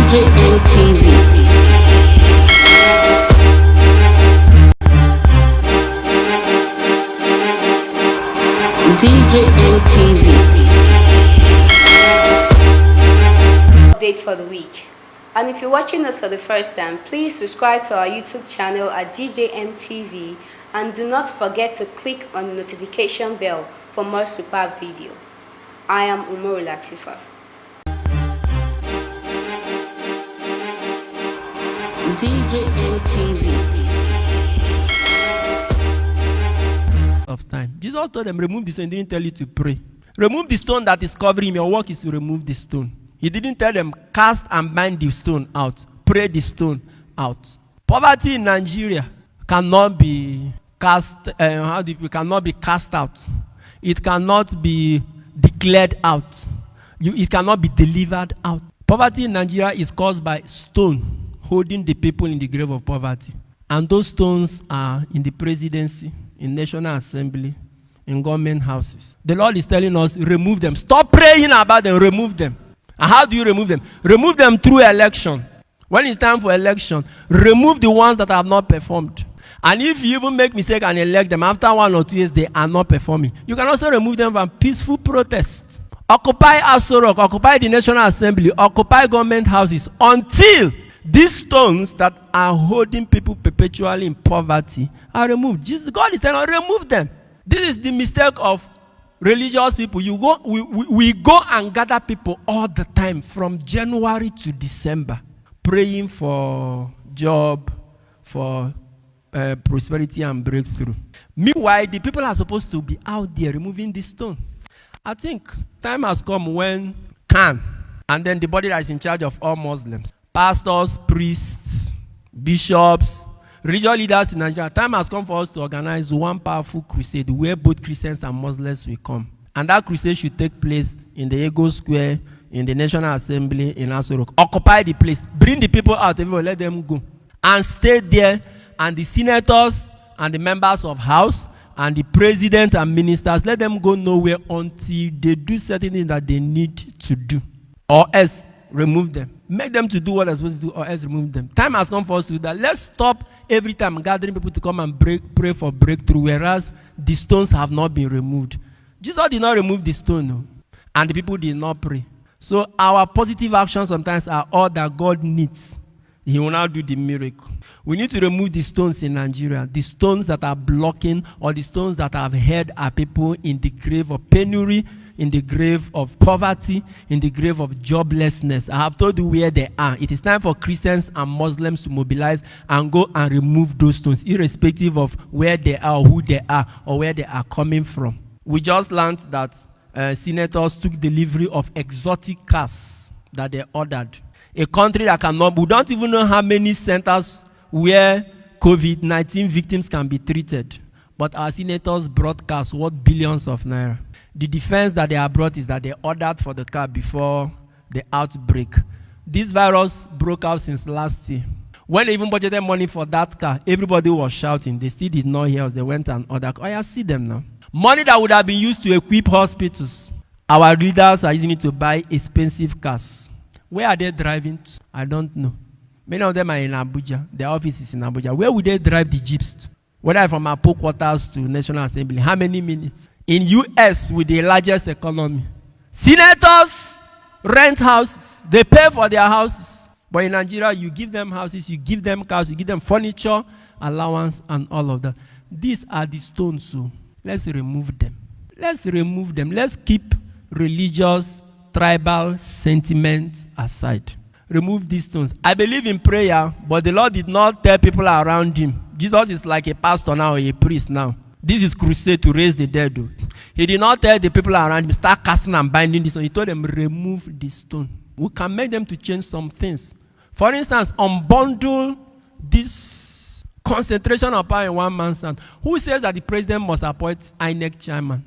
Nigerian TV. Nigerian TV. Update for the week. And if you're watching us for the first time, please subscribe to our YouTube channel at DJN TV and do not forget to click on the notification bell for more superb video. I am Umaru Latifa. DJN TV. Of time. Jesus told them, remove the stone. He didn't tell you to pray. Remove the stone that is covering him. Your work is to remove the stone. He didn't tell them, cast and bind the stone out. Pray the stone out. Poverty in Nigeria cannot be cast, cannot be cast out. It cannot be declared out. It cannot be delivered out. Poverty in Nigeria is caused by stone holding the people in the grave of poverty. And those stones are in the presidency, in National Assembly, in government houses. The Lord is telling us, remove them. Stop praying about them, remove them. And how do you remove them? Remove them through election. When it's time for election, remove the ones that have not performed. And if you even make mistake and elect them, after 1 or 2 years, they are not performing. You can also remove them from peaceful protests. Occupy Aso Rock, occupy the National Assembly, occupy government houses until these stones that are holding people perpetually in poverty are removed. God is telling us, remove them. This is the mistake of religious people. We go and gather people all the time from January to December, praying for job, for prosperity and breakthrough. Meanwhile, the people are supposed to be out there removing this stone. I think time has come when Khan, and then the body that is in charge of all Muslims, pastors, priests, bishops, religious leaders in Nigeria, time has come for us to organize one powerful crusade where both Christians and Muslims will come. And that crusade should take place in the Ego Square, in the National Assembly, in Aso Rock. Occupy the place. Bring the people out, everyone, let them go. And stay there, and the senators and the members of House and the president and ministers, let them go nowhere until they do certain things that they need to do. Or else, remove them. Make them to do what they're supposed to do, or else remove them. Time has come for us to do that. Let's stop every time gathering people to come and pray for breakthrough, whereas the stones have not been removed. Jesus did not remove the stone, no, and the people did not pray. So our positive actions sometimes are all that God needs. He will now do the miracle. We need to remove the stones in Nigeria, the stones that are blocking, or the stones that have held our people in the grave of penury, in the grave of poverty, in the grave of joblessness. I have told you where they are. It is time for Christians and Muslims to mobilize and go and remove those stones, irrespective of where they are, who they are, or where they are coming from. We just learned that senators took delivery of exotic cars that they ordered. A country that cannot, we don't even know how many centers where COVID-19 victims can be treated. But our senators brought cars worth billions of naira. The defense that they have brought is that they ordered for the car before the outbreak. This virus broke out since last year. When they even budgeted money for that car, everybody was shouting. They still did not hear us. They went and ordered. Oh, I see them now. Money that would have been used to equip hospitals. Our leaders are using it to buy expensive cars. Where are they driving to? I don't know. Many of them are in Abuja. Their office is in Abuja. Where would they drive the jeeps to? Whether from Apo quarters to National Assembly, how many minutes? In US, with the largest economy, senators rent houses. They pay for their houses. But in Nigeria, you give them houses, you give them cars, you give them furniture, allowance, and all of that. These are the stones, so let's remove them. Let's remove them. Let's keep religious, tribal sentiments aside. Remove these stones. I believe in prayer, but the Lord did not tell people around him. Jesus is like a pastor now, a priest now. This is crusade to raise the dead. Though. He did not tell the people around him, start casting and binding this stone. He told them, remove the stone. We can make them to change some things. For instance, unbundle this concentration of power in one man's hand. Who says that the president must appoint INEC chairman?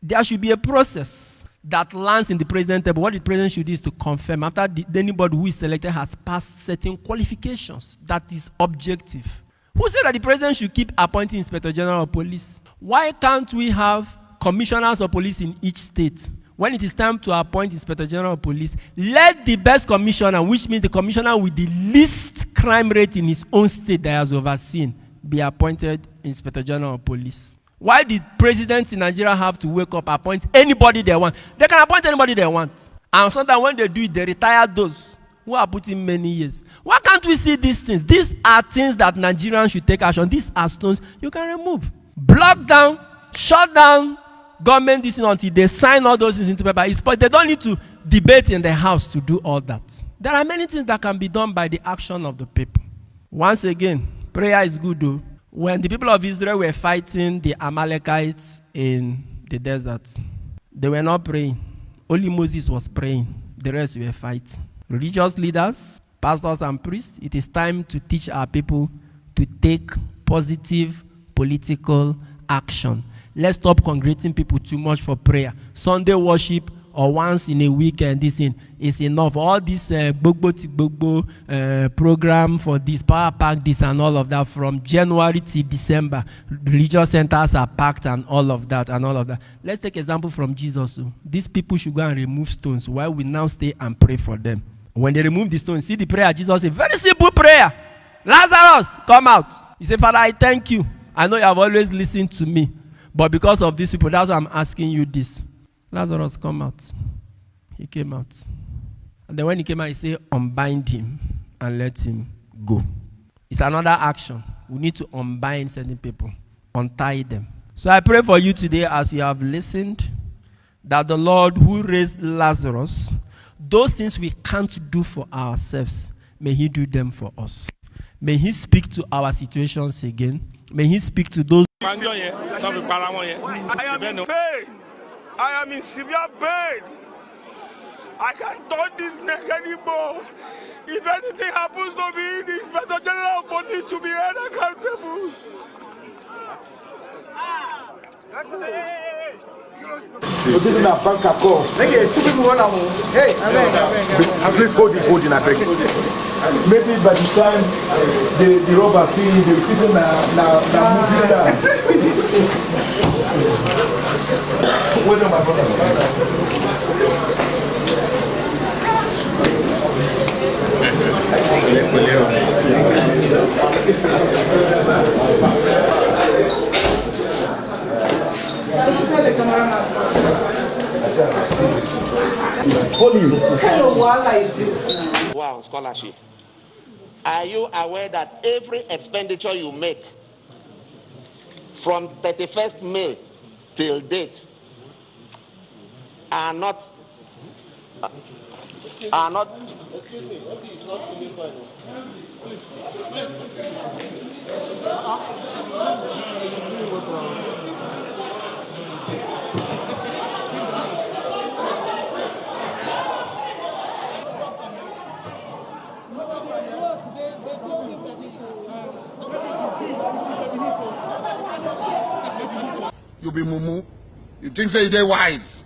There should be a process that lands in the president table. What the president should do is to confirm after anybody who is selected has passed certain qualifications. That is objective. Who said that the president should keep appointing Inspector General of Police? Why can't we have commissioners of police in each state When it is time to appoint Inspector General of Police, let the best commissioner, which means the commissioner with the least crime rate in his own state that has overseen, be appointed Inspector General of Police. Why did presidents in Nigeria have to wake up, appoint anybody they want? They can appoint anybody they want. And sometimes when they do it, they retire those who are put in many years. Why can't we see these things? These are things that Nigerians should take action. These are stones you can remove. Block down, shut down government this until they sign all those things into paper. But they don't need to debate in the house to do all that. There are many things that can be done by the action of the people. Once again, prayer is good though. When the people of Israel were fighting the Amalekites in the desert, they were not praying. Only Moses was praying. The rest were fighting. Religious leaders, pastors and priests, it is time to teach our people to take positive political action. Let's stop congregating people too much for prayer. Sunday worship or once in a week and this is enough. All this program for this, power pack this and all of that from January to December. Religious centers are packed and all of that. Let's take example from Jesus. These people should go and remove stones while we now stay and pray for them. When they remove the stones, see the prayer Jesus said, very simple prayer. Lazarus, come out. He said, Father, I thank you. I know you have always listened to me. But because of these people, that's why I'm asking you this. Lazarus, come out. He came out. And then when he came out, he said, unbind him and let him go. It's another action. We need to unbind certain people, untie them. So I pray for you today as you have listened, that the Lord who raised Lazarus, those things we can't do for ourselves, may he do them for us. May he speak to our situations again. May he speak to those. I am in pain. I am in severe pain. I can't touch this neck anymore. If anything happens to me, the Inspector General of Police should be held accountable. So this is a bank call. Hey, please hold it, I beg. Maybe by the time the robber see the season now this time. Wait on my brother. Wow, scholarship. Are you aware that every expenditure you make from 31st May till date are not You be mumu. You think say they wise.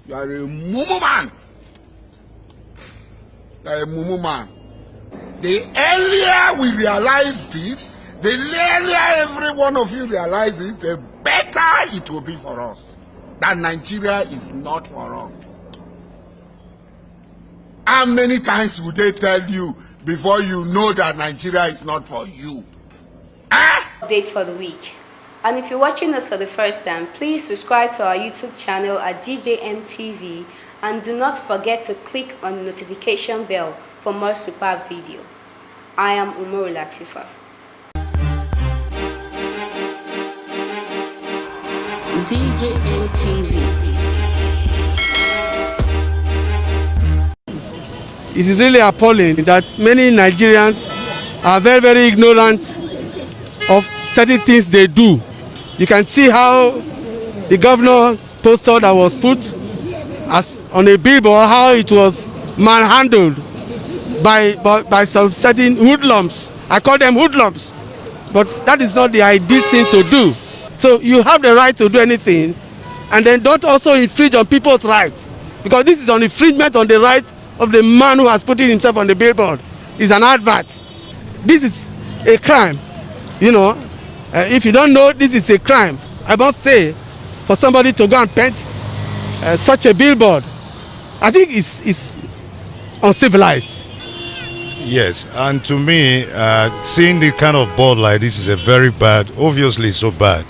You are a mumu man. You are a mumu man. The earlier we realize this, the earlier every one of you realizes, the better it will be for us. That Nigeria is not for us. How many times would they tell you before you know that Nigeria is not for you? Update for the week. And if you're watching us for the first time, please subscribe to our YouTube channel at DJN TV and do not forget to click on the notification bell for more superb video. I am Umaru Latifa. DJN TV. It is really appalling that many Nigerians are very, very ignorant of certain things they do. You can see how the governor poster that was put as on a billboard, how it was manhandled by some certain hoodlums. I call them hoodlums, but that is not the ideal thing to do. So you have the right to do anything, and then don't also infringe on people's rights, because this is an infringement on the right of the man who has put it himself on the billboard. It's an advert. This is a crime. You know, if you don't know, this is a crime. I must say, for somebody to go and paint such a billboard. I think it's uncivilized. Yes, and to me, seeing the kind of board like this is a very bad, obviously so bad.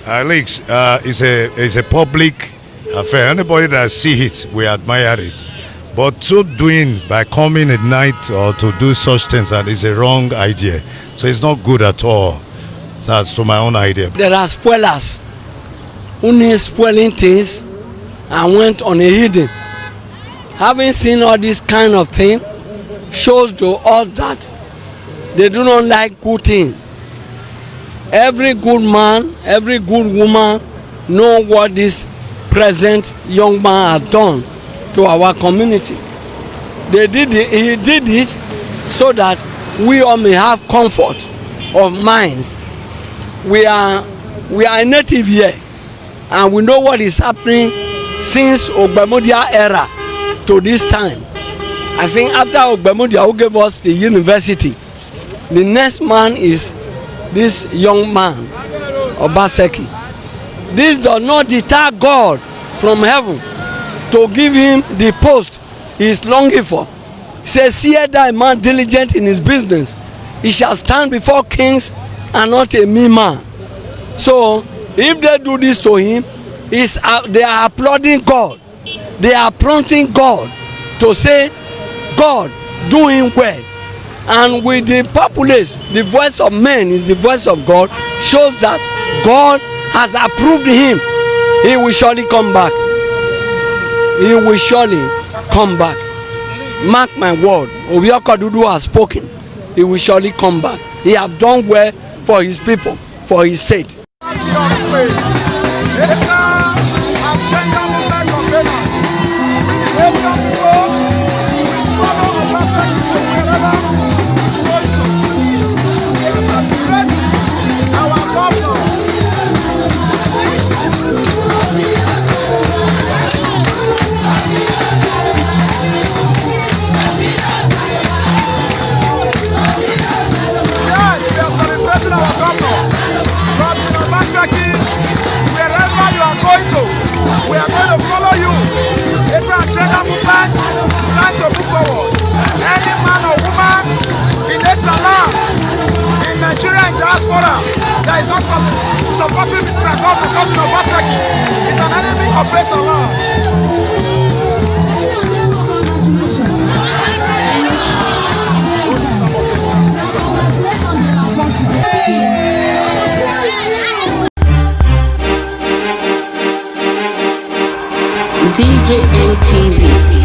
Alex, it's a public affair. Anybody that see it, we admire it. But to doing by coming at night or to do such things, that is a wrong idea. So it's not good at all. That's to my own idea. There are spoilers who need spoiling things and went on a hidden. Having seen all this kind of thing shows to us that they do not like good things. Every good man, every good woman know what this present young man has done to our community. He did it so that we all may have comfort of minds. We are a native here, and we know what is happening since Ogbemudia era to this time. I think after Ogbemudia, who gave us the university, the next man is this young man, Obaseki. This does not deter God from heaven to give him the post he is longing for. Says, see that a man diligent in his business, he shall stand before kings and not a mean man. So if they do this to him, they are applauding God. They are prompting God to say, God, doing well. And with the populace, the voice of men is the voice of God, shows that God has approved him. He will surely come back. He will surely come back. Mark my word. Obiakodudu has spoken. He will surely come back. He has done well for his people, for his sake. We are going to follow you. It's an agenda movement, time to move forward. Any man or woman in this salon, in Nigerian diaspora, that is not supporting Mr. Governor Obaseki is an enemy of this salon. DJ TV.